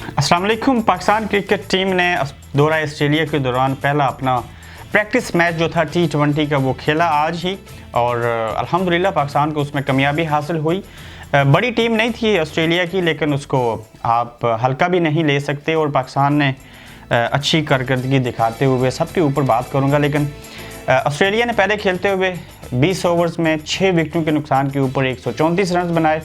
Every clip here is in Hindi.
अस्सलाम वालेकुम। पाकिस्तान क्रिकेट टीम ने दौरा ऑस्ट्रेलिया के दौरान पहला अपना प्रैक्टिस मैच जो था T20 का वो खेला आज ही, और अल्हम्दुलिल्लाह पाकिस्तान को उसमें कामयाबी हासिल हुई। बड़ी टीम नहीं थी ऑस्ट्रेलिया की, लेकिन उसको आप हल्का भी नहीं ले सकते और पाकिस्तान ने अच्छी कारकर्दगी दिखाते हुए सबके ऊपर बात करूँगा। लेकिन ऑस्ट्रेलिया ने पहले खेलते हुए 20 ओवर्स में 6 विकेटों के नुकसान के ऊपर 134 रन बनाए।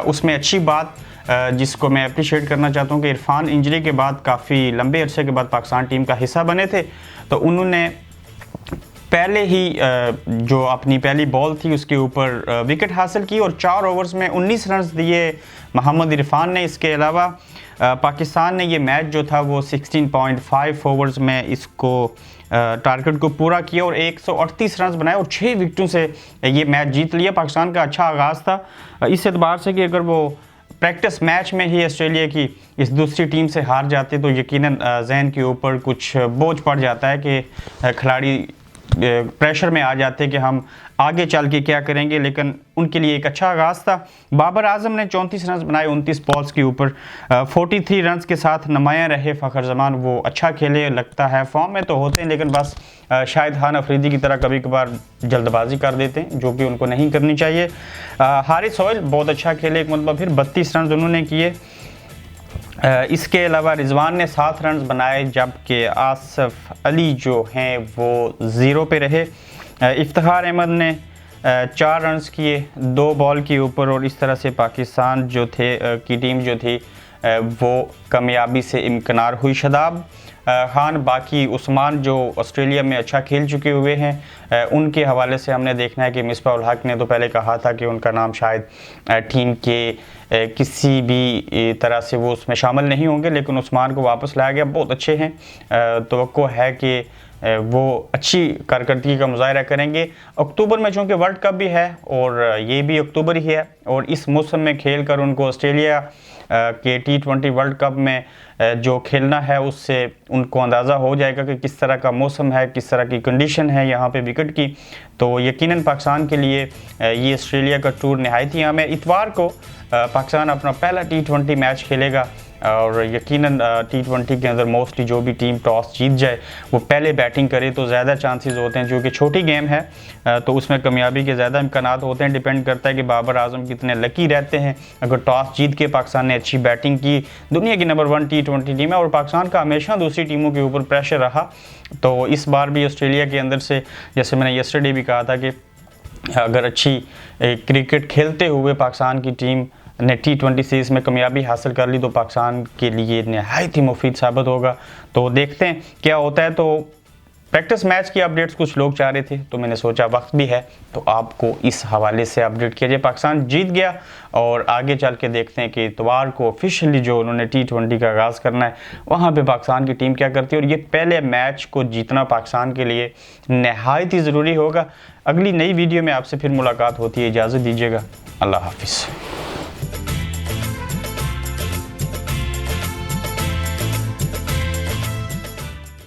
उसमें अच्छी बात जिसको मैं अप्रिशिएट करना चाहता हूँ कि इरफान इंजरी के बाद काफ़ी लंबे अरसे के बाद पाकिस्तान टीम का हिस्सा बने थे, तो उन्होंने पहले ही जो अपनी पहली बॉल थी उसके ऊपर विकेट हासिल की और 4 ओवर्स में 19 रन दिए मोहम्मद इरफान ने। इसके अलावा पाकिस्तान ने ये मैच जो था वो 16.5 ओवर्स में इसको टारगेट को पूरा किया और 138 रन बनाए और 6 विकेटों से ये मैच जीत लिया। पाकिस्तान का अच्छा आगाज़ था इस एतबार से कि अगर वो प्रैक्टिस मैच में ही ऑस्ट्रेलिया की इस दूसरी टीम से हार जाते तो यकीनन जहन के ऊपर कुछ बोझ पड़ जाता है कि खिलाड़ी प्रेशर में आ जाते कि हम आगे चल के क्या करेंगे। लेकिन उनके लिए एक अच्छा आगाज़ था। बाबर आजम ने 34 रन बनाए 29 बॉल्स के ऊपर, 43 रन के साथ नुमायां रहे फ़खर जमान। वो अच्छा खेले, लगता है फॉर्म में तो होते हैं, लेकिन बस शायद खान अफरीदी की तरह कभी कभार जल्दबाजी कर देते हैं जो कि उनको नहीं करनी चाहिए। हारिस सोहेल बहुत अच्छा खेले, एक मतलब फिर 32 रन उन्होंने किए। इसके अलावा रिजवान ने 7 रन बनाए, जबकि आसफ अली जो हैं वो 0 पे रहे। इफ्तिखार अहमद ने 4 रन किए 2 बॉल के ऊपर, और इस तरह से पाकिस्तान जो थे की टीम जो थी वो कामयाबी से इम्कनार हुई। शादाब खान, बाकी उस्मान जो ऑस्ट्रेलिया में अच्छा खेल चुके हुए हैं, उनके हवाले से हमने देखना है कि मिसबाह-उल-हक ने तो पहले कहा था कि उनका नाम शायद टीम के किसी भी तरह से वो उसमें शामिल नहीं होंगे, लेकिन उस्मान को वापस लाया गया। बहुत अच्छे हैं, तवक्को है कि वो अच्छी कारकर्दगी का मुजाहरा करेंगे। अक्टूबर में चूँकि वर्ल्ड कप भी है और ये भी अक्टूबर ही है, और इस मौसम में खेल कर उनको ऑस्ट्रेलिया के T20 वर्ल्ड कप में जो खेलना है उससे उनको अंदाज़ा हो जाएगा कि किस तरह का मौसम है, किस तरह की कंडीशन है यहाँ पे विकेट की। तो यकीनन पाकिस्तान के लिए ये ऑस्ट्रेलिया का टूर नहायत ही अहम है। इतवार को पाकिस्तान अपना पहला T20 मैच खेलेगा और यकीनन T20 के अंदर मोस्टली जो भी टीम टॉस जीत जाए वो पहले बैटिंग करे तो ज़्यादा चांसेस होते हैं। जो कि छोटी गेम है तो उसमें कामयाबी के ज़्यादा इम्कानात होते हैं। डिपेंड करता है कि बाबर आजम कितने लकी रहते हैं। अगर टॉस जीत के पाकिस्तान ने अच्छी बैटिंग की, दुनिया की नंबर 1 T20 टीम है और पाकिस्तान का हमेशा दूसरी टीमों के ऊपर प्रेशर रहा, तो इस बार भी ऑस्ट्रेलिया के अंदर से, जैसे मैंने यस्टरडे भी कहा था कि अगर अच्छी क्रिकेट खेलते हुए पाकिस्तान की टीम ने T20 सीरीज़ में कामयाबी हासिल कर ली तो पाकिस्तान के लिए नहायत ही मुफीद साबित होगा। तो देखते हैं क्या होता है। तो प्रैक्टिस मैच की अपडेट्स कुछ लोग चाह रहे थे, तो मैंने सोचा वक्त भी है तो आपको इस हवाले से अपडेट किया जाए। पाकिस्तान जीत गया और आगे चल के देखते हैं कि इतवार को ऑफिशियली जो उन्होंने T20 का आगाज़ करना है वहाँ पे पाकिस्तान की टीम क्या करती है, और ये पहले मैच को जीतना पाकिस्तान के लिए नहायत ही ज़रूरी होगा। अगली नई वीडियो में आपसे फिर मुलाकात होती है, इजाज़त दीजिएगा, अल्लाह हाफिज़।